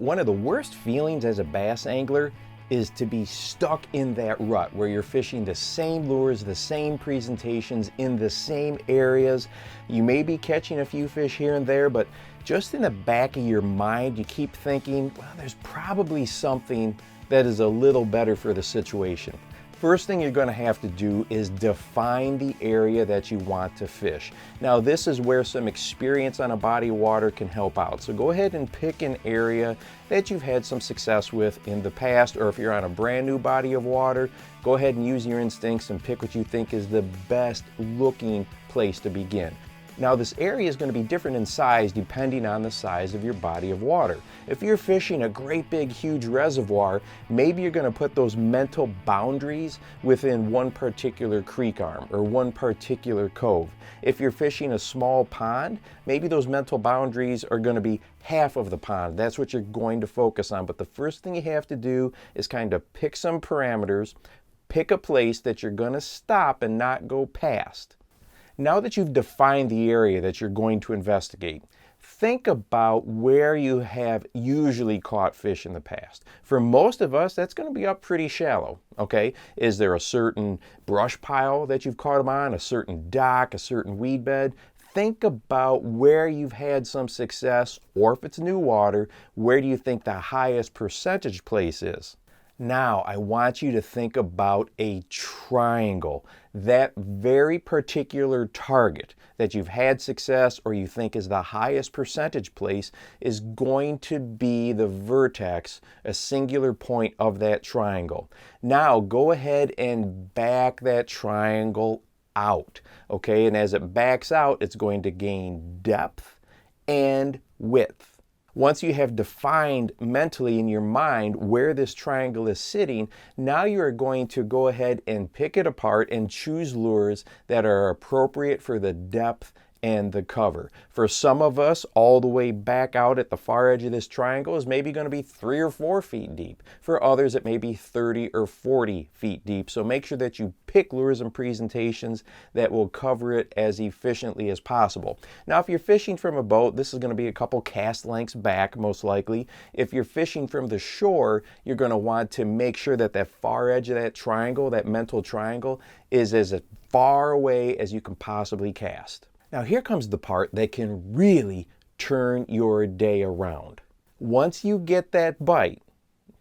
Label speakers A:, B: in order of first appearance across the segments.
A: One of the worst feelings as a bass angler is to be stuck in that rut where you're fishing the same lures, the same presentations, in the same areas. You may be catching a few fish here and there, but just in the back of your mind, you keep thinking, well, there's probably something that is a little better for the situation. First thing you're going to have to do is define the area that you want to fish. Now this is where some experience on a body of water can help out. So go ahead and pick an area that you've had some success with in the past, or if you're on a brand new body of water, go ahead and use your instincts and pick what you think is the best looking place to begin. Now this area is going to be different in size depending on the size of your body of water. If you're fishing a great big huge reservoir, maybe you're going to put those mental boundaries within one particular creek arm or one particular cove. If you're fishing a small pond, maybe those mental boundaries are going to be half of the pond. That's what you're going to focus on. But the first thing you have to do is kind of pick some parameters, pick a place that you're going to stop and not go past. Now that you've defined the area that you're going to investigate, think about where you have usually caught fish in the past. For most of us, that's going to be up pretty shallow, okay? Is there a certain brush pile that you've caught them on, a certain dock, a certain weed bed? Think about where you've had some success, or if it's new water, where do you think the highest percentage place is? Now, I want you to think about a triangle. That very particular target that you've had success or you think is the highest percentage place is going to be the vertex, a singular point of that triangle. Now, go ahead and back that triangle out, okay? And as it backs out, it's going to gain depth and width. Once you have defined mentally in your mind where this triangle is sitting, now you are going to go ahead and pick it apart and choose lures that are appropriate for the depth and the cover. For some of us, all the way back out at the far edge of this triangle is maybe going to be 3 or 4 feet deep. For others, it may be 30 or 40 feet deep. So make sure that you pick lures and presentations that will cover it as efficiently as possible. Now, if you're fishing from a boat, this is going to be a couple cast lengths back, most likely. If you're fishing from the shore, you're going to want to make sure that that far edge of that triangle, that mental triangle, is as far away as you can possibly cast. Now here comes the part that can really turn your day around. Once you get that bite,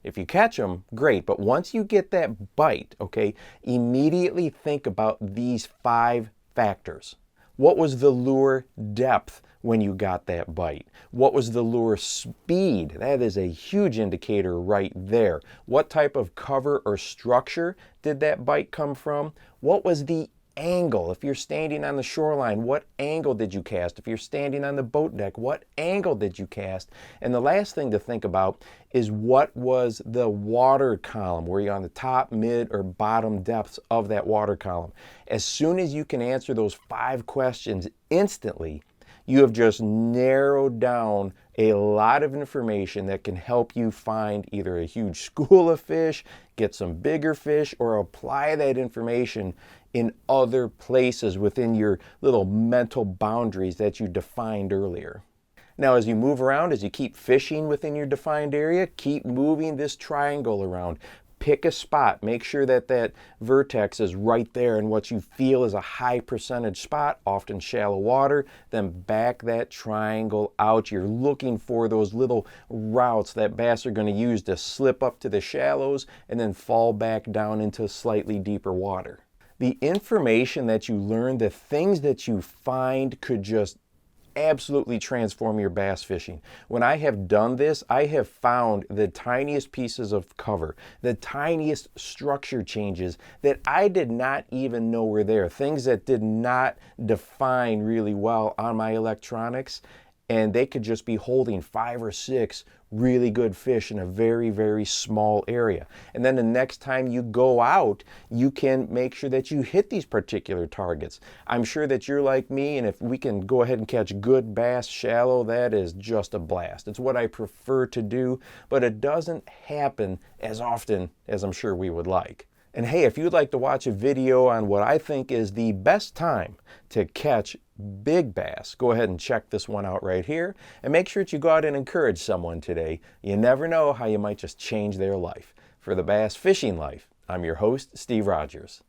A: if you catch them, great, but once you get that bite, okay, immediately think about these 5 factors. What was the lure depth when you got that bite? What was the lure speed? That is a huge indicator right there. What type of cover or structure did that bite come from? What was the angle? If you're standing on the shoreline, what angle did you cast? If you're standing on the boat deck, what angle did you cast? And the last thing to think about is what was the water column? Were you on the top, mid, or bottom depths of that water column? As soon as you can answer those 5 questions instantly, you have just narrowed down a lot of information that can help you find either a huge school of fish, get some bigger fish, or apply that information in other places within your little mental boundaries that you defined earlier. Now, as you move around, as you keep fishing within your defined area, keep moving this triangle around. Pick a spot. Make sure that that vertex is right there in what you feel is a high percentage spot, often shallow water. Then back that triangle out. You're looking for those little routes that bass are going to use to slip up to the shallows and then fall back down into slightly deeper water. The information that you learn, the things that you find could just absolutely transform your bass fishing. When I have done this, I have found the tiniest pieces of cover, the tiniest structure changes that I did not even know were there, things that did not define really well on my electronics, and they could just be holding 5 or 6 really good fish in a very, very small area. And then the next time you go out, you can make sure that you hit these particular targets. I'm sure that you're like me, and if we can go ahead and catch good bass shallow, that is just a blast. It's what I prefer to do, but it doesn't happen as often as I'm sure we would like. And hey, if you'd like to watch a video on what I think is the best time to catch big bass, go ahead and check this one out right here. And make sure that you go out and encourage someone today. You never know how you might just change their life. For the Bass Fishing Life, I'm your host, Steve Rogers.